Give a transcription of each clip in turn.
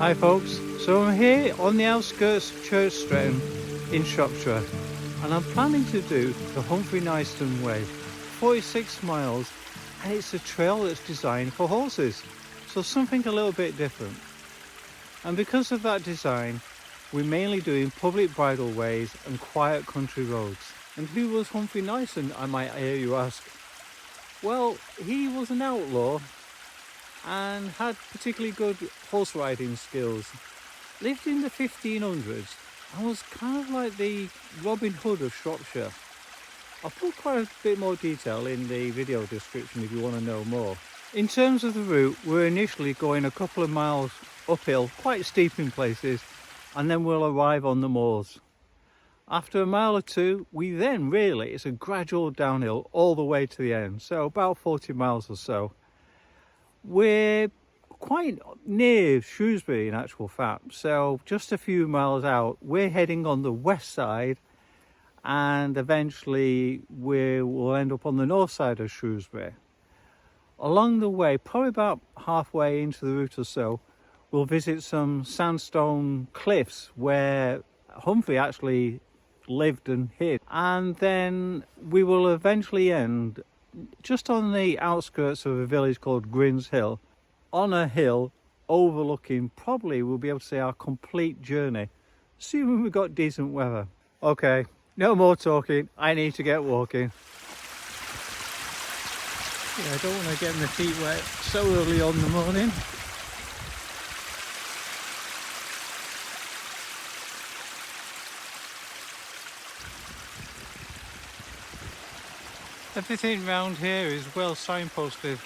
Hi folks, so I'm here on the outskirts of Churchstretton in Shropshire, and I'm planning to do the Humphrey Kynaston Way, 46 miles, and it's a trail that's designed for horses, so something a little bit different. And because of that design, we're mainly doing public bridleways and quiet country roads. And who was Humphrey Kynaston, I might hear you ask? Well, he was an outlaw and had particularly good horse riding skills. Lived in the 1500s and was kind of like the Robin Hood of Shropshire. I'll put quite a bit more detail in the video description if you want to know more. In terms of the route, we're initially going a couple of miles uphill, quite steep in places, and then we'll arrive on the moors. After a mile or two, it's a gradual downhill all the way to the end, so about 40 miles or so. We're quite near Shrewsbury in actual fact, so just a few miles out. We're heading on the west side, and eventually we will end up on the north side of Shrewsbury. Along the way, probably about halfway into the route or so, we'll visit some sandstone cliffs where Humphrey actually lived and hid, and then we will eventually end just on the outskirts of a village called Grinshill, on a hill overlooking, probably we'll be able to see our complete journey, assuming we've got decent weather. Okay, no more talking, I need to get walking. Yeah, I don't want to get my feet wet so early on in the morning. Everything round here is well signposted.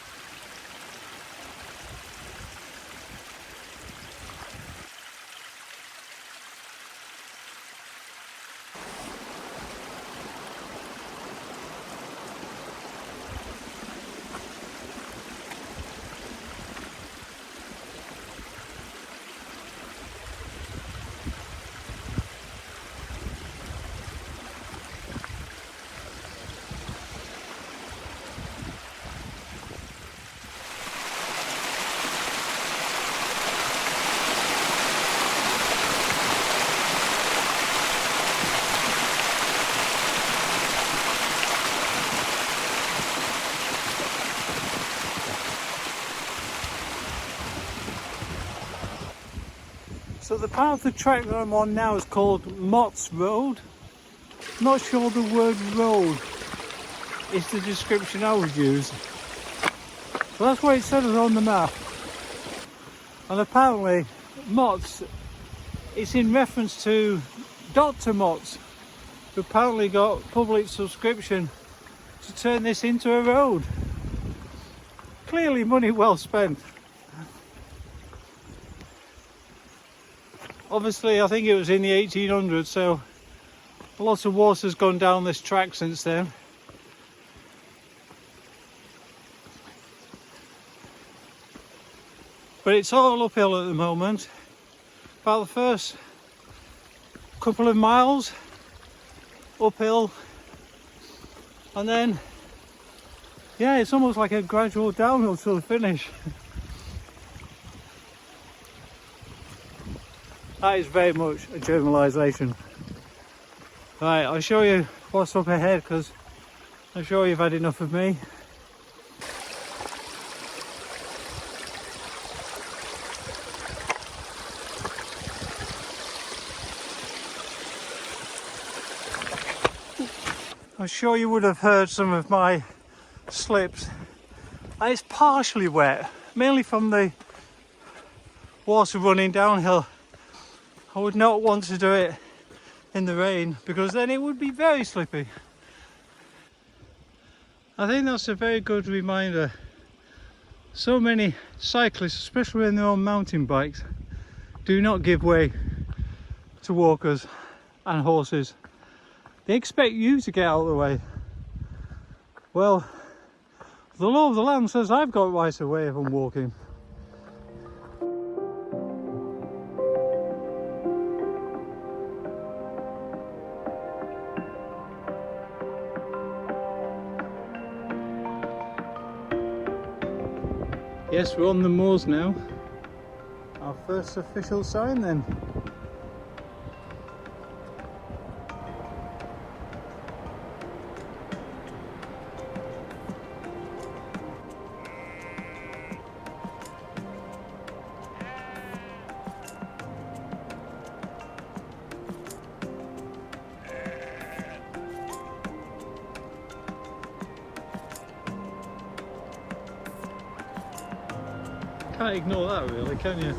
So the part of the track that I'm on now is called Mott's Road. Not sure the word road is the description I would use. So that's what it said on the map. And apparently Mott's, it's in reference to Dr. Mott's, who apparently got public subscription to turn this into a road. Clearly money well spent. Obviously, I think it was in the 1800s, so lots of water's gone down this track since then. But it's all uphill at the moment. About the first couple of miles uphill, and then, yeah, it's almost like a gradual downhill to the finish. That is very much a generalisation. Right, I'll show you what's up ahead, because I'm sure you've had enough of me. I'm sure you would have heard some of my slips. And it's partially wet, mainly from the water running downhill. I would not want to do it in the rain, because then it would be very slippy. I think that's a very good reminder. So many cyclists, especially when they're on mountain bikes, do not give way to walkers and horses. They expect you to get out of the way. Well, the law of the land says I've got right of way if I'm walking. Yes, we're on the moors now. Our first official sign then. Can't ignore that really, can you?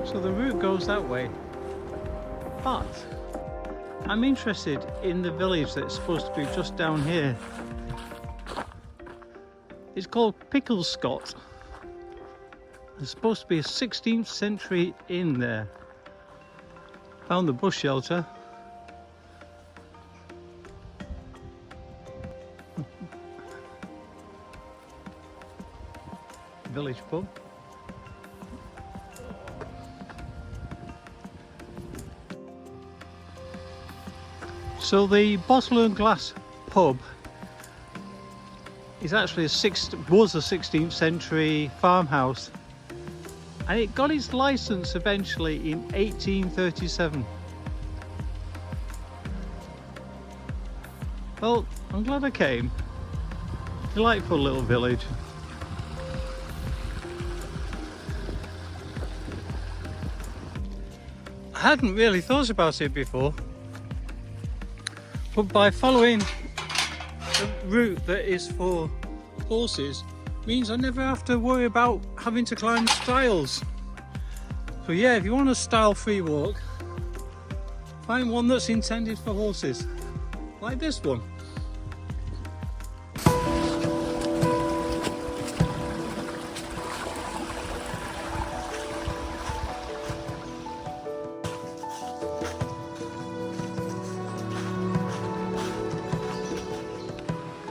So the route goes that way, but I'm interested in the village that's supposed to be just down here. It's called Picklescott. There's supposed to be a 16th century inn there. Found the bus shelter. Village pub. So the Bottle and Glass pub is actually was a 16th century farmhouse, and it got its license eventually in 1837. Well, I'm glad I came. Delightful little village. I hadn't really thought about it before, but by following a route that is for horses means I never have to worry about having to climb stiles. So yeah, if you want a stile-free walk, find one that's intended for horses, like this one.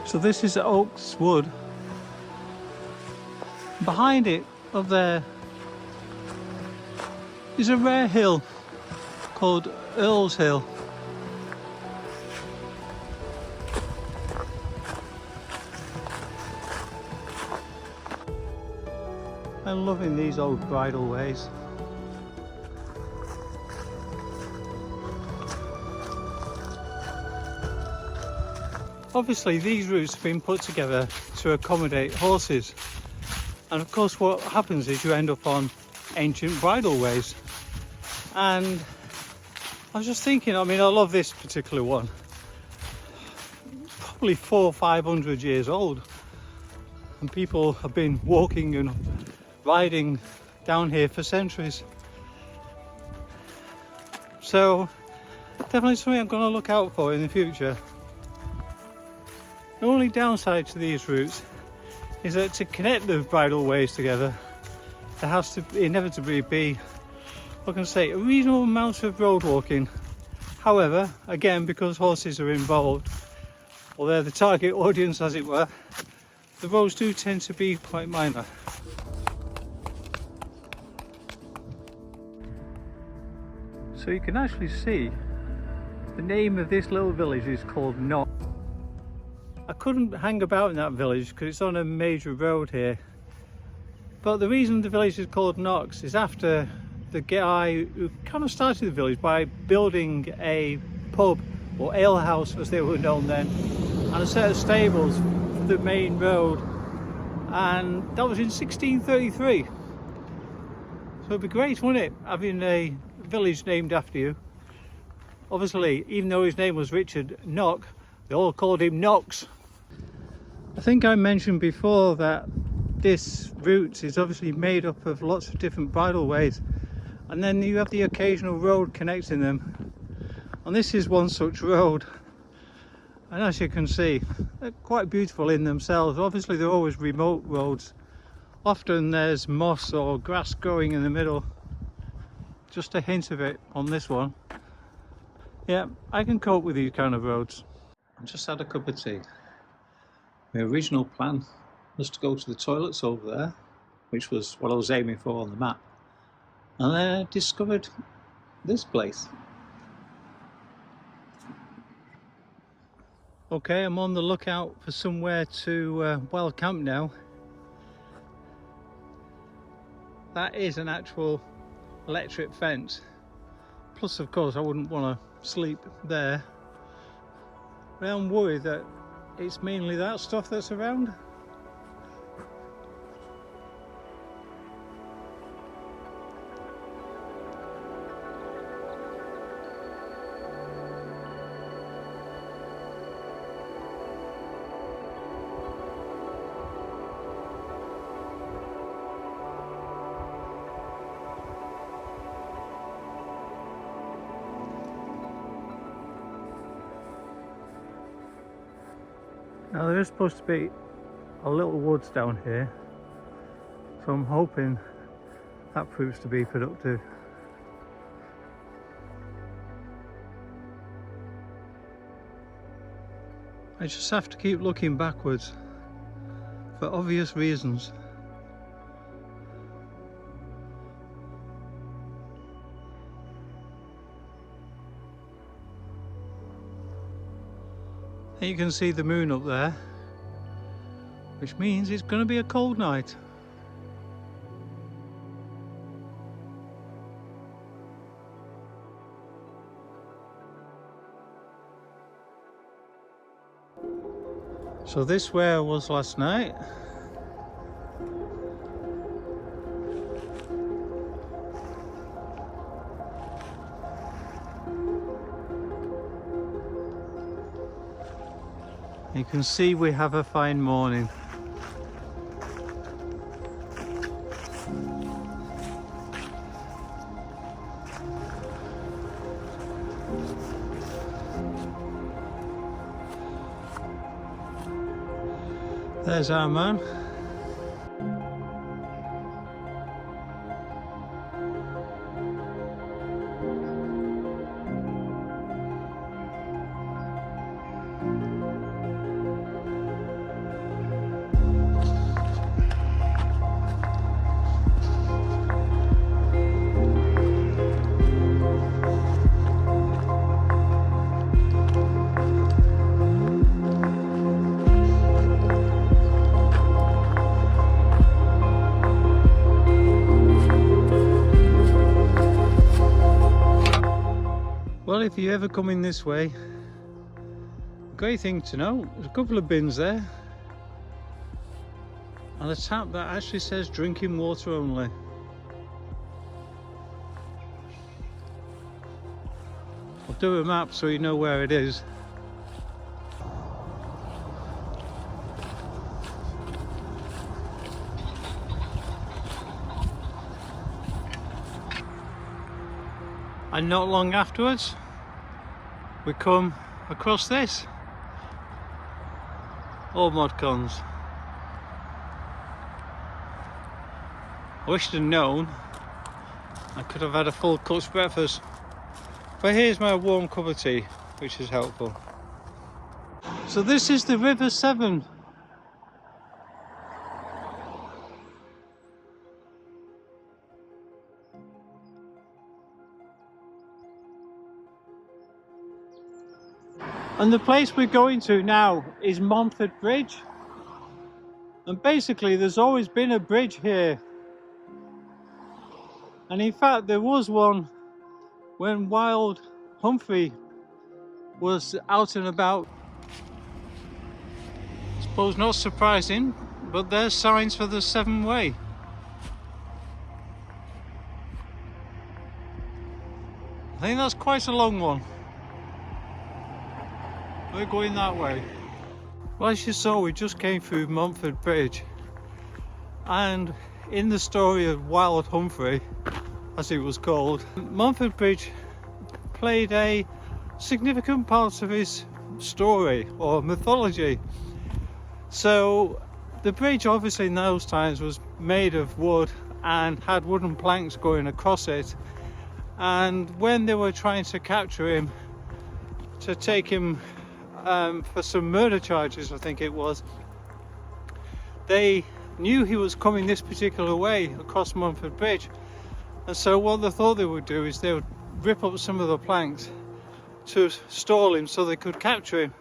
So this is Oaks Wood. Behind it, up there, is a rare hill called Earl's Hill. I'm loving these old bridleways. Obviously these routes have been put together to accommodate horses, and of course what happens is you end up on ancient bridleways. And I was just thinking, I mean, I love this particular one, probably 400 or 500 years old, and people have been walking and riding down here for centuries. So definitely something I'm going to look out for in the future. The only downside to these routes is that to connect the bridleways together, there has to inevitably be, what can I say, a reasonable amount of road walking. However, again, because horses are involved, or they're the target audience as it were, the roads do tend to be quite minor. So you can actually see the name of this little village is called Knock. I couldn't hang about in that village because it's on a major road here, but the reason the village is called Knox is after the guy who kind of started the village by building a pub, or alehouse as they were known then, and a set of stables for the main road, and that was in 1633. So it'd be great, wouldn't it, having a village named after you. Obviously, even though his name was Richard Knock, they all called him Knox. I think I mentioned before that this route is obviously made up of lots of different bridleways, and then you have the occasional road connecting them, and this is one such road. And as you can see, they're quite beautiful in themselves. Obviously they're always remote roads. Often there's moss or grass growing in the middle. Just a hint of it on this one. Yeah, I can cope with these kind of roads. I just had a cup of tea. My original plan was to go to the toilets over there, which was what I was aiming for on the map, and then I discovered this place. Okay, I'm on the lookout for somewhere to wild camp now. That is an actual electric fence. Plus, of course, I wouldn't want to sleep there. But I'm worried that it's mainly that stuff that's around. Now there is supposed to be a little woods down here, so I'm hoping that proves to be productive. I just have to keep looking backwards for obvious reasons. You can see the moon up there, which means it's going to be a cold night. So this where I was last night. You can see we have a fine morning. There's our man. Well, if you're ever coming this way, great thing to know, there's a couple of bins there and a tap that actually says drinking water only. I'll do a map so you know where it is. And not long afterwards, we come across this. All modcons. I wish I'd known I could have had a full cooked breakfast. But here's my warm cup of tea, which is helpful. So this is the River Severn. And the place we're going to now is Montford Bridge. And basically there's always been a bridge here. And in fact there was one when Wild Humphrey was out and about. I suppose not surprising, but there's signs for the Severn Way. I think that's quite a long one. We're going that way. Well, as you saw, we just came through Montford Bridge, and in the story of Wild Humphrey, as it was called, Montford Bridge played a significant part of his story or mythology. So the bridge obviously in those times was made of wood and had wooden planks going across it, and when they were trying to capture him to take him for some murder charges, I think it was, they knew he was coming this particular way across Montford Bridge, and so what they thought they would do is they would rip up some of the planks to stall him so they could capture him.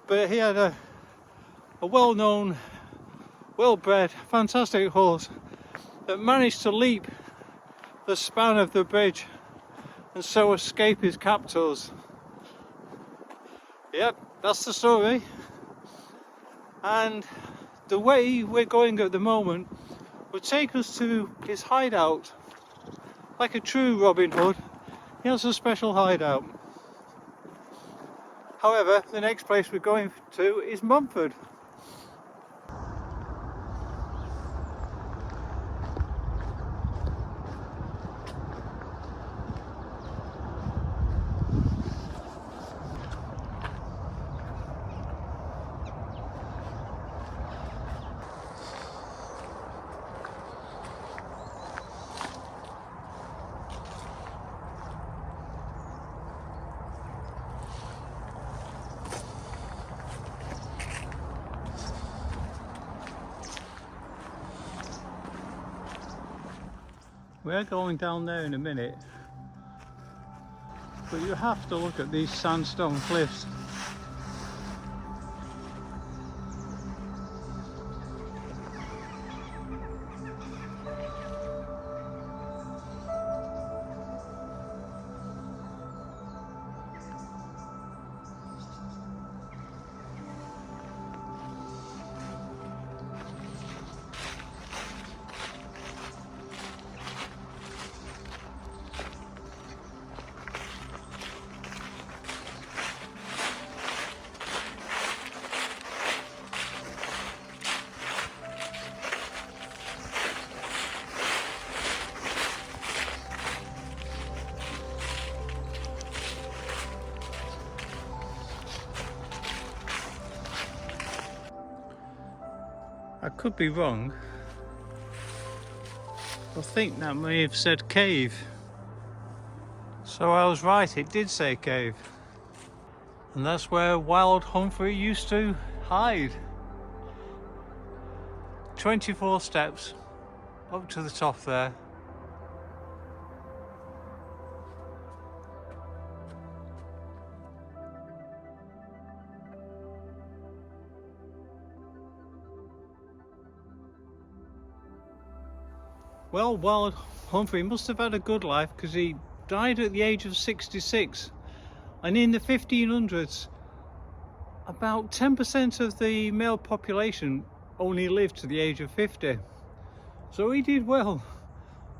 But he had a well-known, well-bred, fantastic horse that managed to leap the span of the bridge and so escape his captors. Yep, that's the story. And the way we're going at the moment would take us to his hideout. Like a true Robin Hood, he has a special hideout. However, the next place we're going to is Montford. We're going down there in a minute, but you have to look at these sandstone cliffs. I could be wrong. I think that may have said cave. So I was right, it did say cave. And that's where Wild Humphrey used to hide. 24 steps up to the top there. Well, Wild Humphrey must have had a good life, because he died at the age of 66. And in the 1500s, about 10% of the male population only lived to the age of 50. So he did well.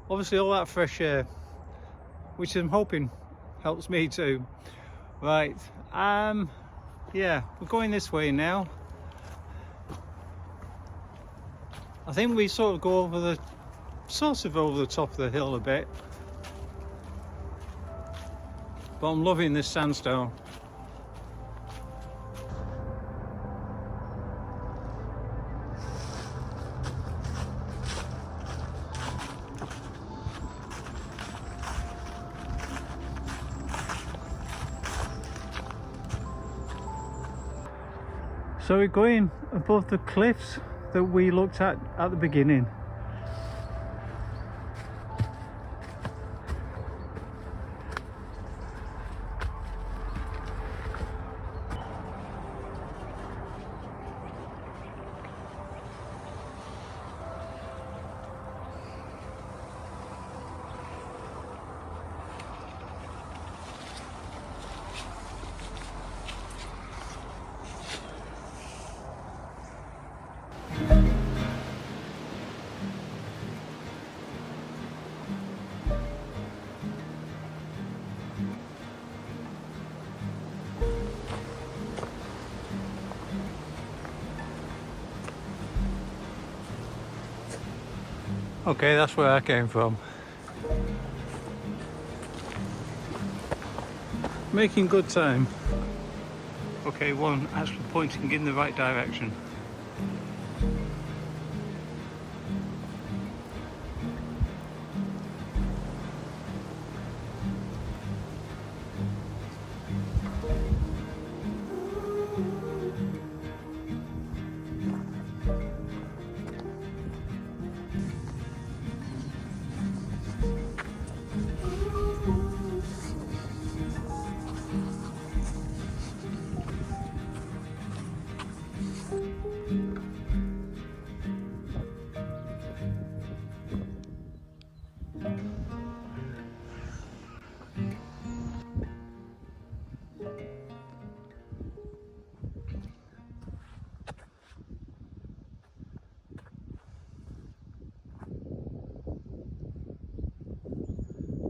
Obviously all that fresh air, which I'm hoping helps me too. Right, yeah, we're going this way now. I think we sort of go over the top of the hill a bit, but I'm loving this sandstone. So we're going above the cliffs that we looked at the beginning. Okay, that's where I came from. Making good time. Okay, one actually pointing in the right direction.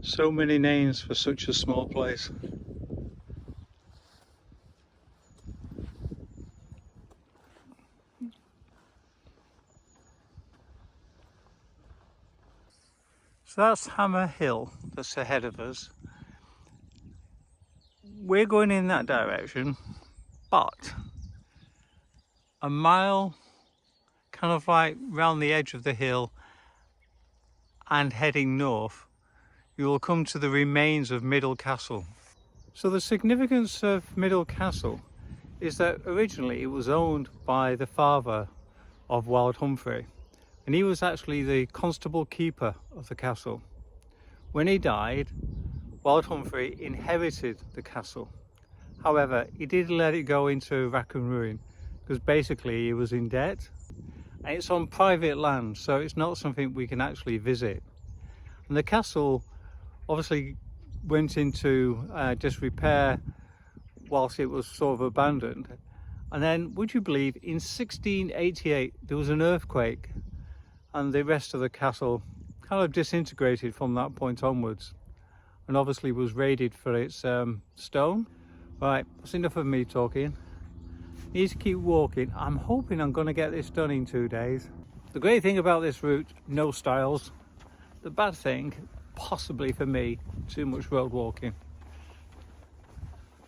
So many names for such a small place. So that's Hammer Hill that's ahead of us. We're going in that direction, but a mile kind of like round the edge of the hill and heading north, you will come to the remains of Myddle Castle. So the significance of Myddle Castle is that originally it was owned by the father of Wild Humphrey, and he was actually the constable keeper of the castle. When he died, Wild Humphrey inherited the castle. However, he did let it go into rack and ruin because basically he was in debt, and it's on private land, so it's not something we can actually visit. And the castle obviously went into disrepair whilst it was sort of abandoned. And then, would you believe, in 1688 there was an earthquake and the rest of the castle kind of disintegrated from that point onwards, and obviously was raided for its stone. Right, that's enough of me talking. Need to keep walking. I'm hoping I'm going to get this done in 2 days. The great thing about this route, no stiles. The bad thing, possibly for me, too much road walking.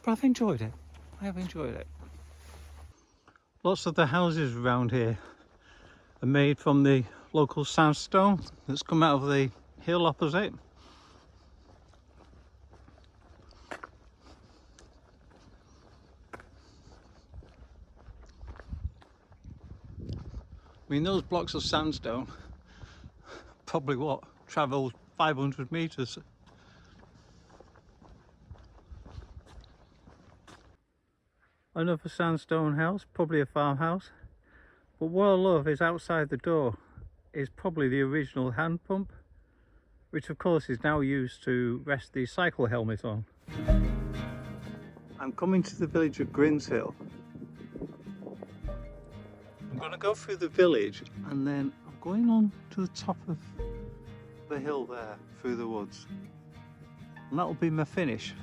But I've enjoyed it. I have enjoyed it. Lots of the houses around here are made from the local sandstone that's come out of the hill opposite. I mean, those blocks of sandstone probably travel 500 meters. Another sandstone house, probably a farmhouse. But what I love is outside the door is probably the original hand pump, which of course is now used to rest the cycle helmet on. I'm coming to the village of Grinshill. I'm going to go through the village and then I'm going on to the top of the hill there through the woods, and that'll be my finish.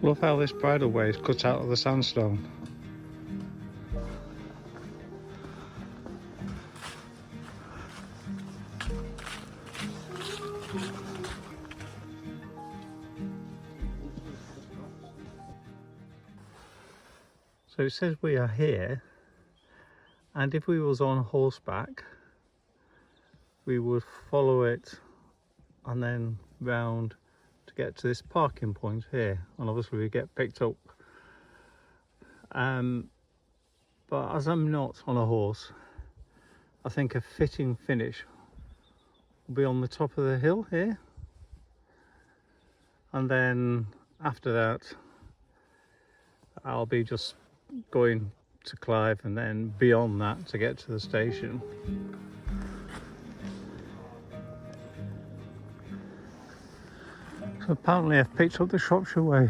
Love how this bridleway is cut out of the sandstone. So it says we are here, and if we was on horseback we would follow it and then round to get to this parking point here, and obviously we get picked up. But as I'm not on a horse, I think a fitting finish will be on the top of the hill here, and then after that I'll be just going to Clive and then beyond that to get to the station. So apparently I've picked up the Shropshire Way.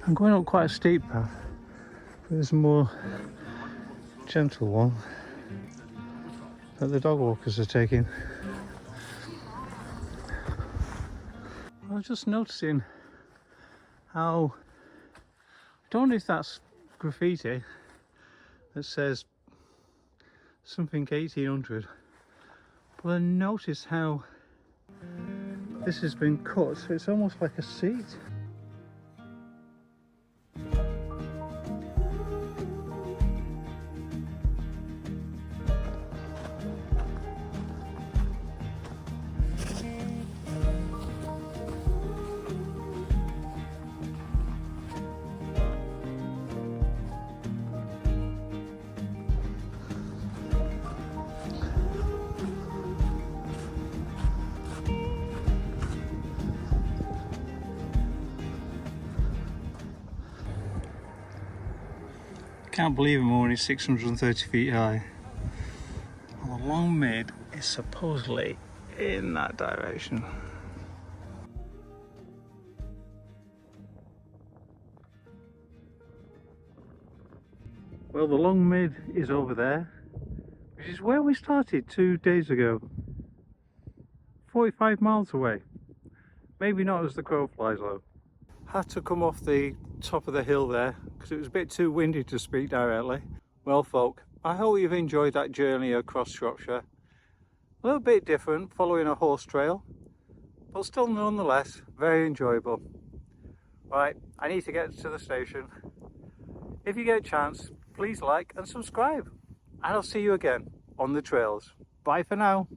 I'm going up quite a steep path, but there's a more gentle one that the dog walkers are taking. I was just noticing how, I don't know if that's graffiti that says something 1800, but I noticed how this has been cut, so it's almost like a seat. Can't believe I'm only 630 feet high. And the long mid is supposedly in that direction. Well, the long mid is over there, which is where we started 2 days ago. 45 miles away. Maybe not as the crow flies though. Had to come off the top of the hill there because it was a bit too windy to speak directly. Well folk, I hope you've enjoyed that journey across Shropshire. A little bit different, following a horse trail, but still nonetheless very enjoyable. Right, I need to get to the station. If you get a chance, please like and subscribe, and I'll see you again on the trails. Bye for now.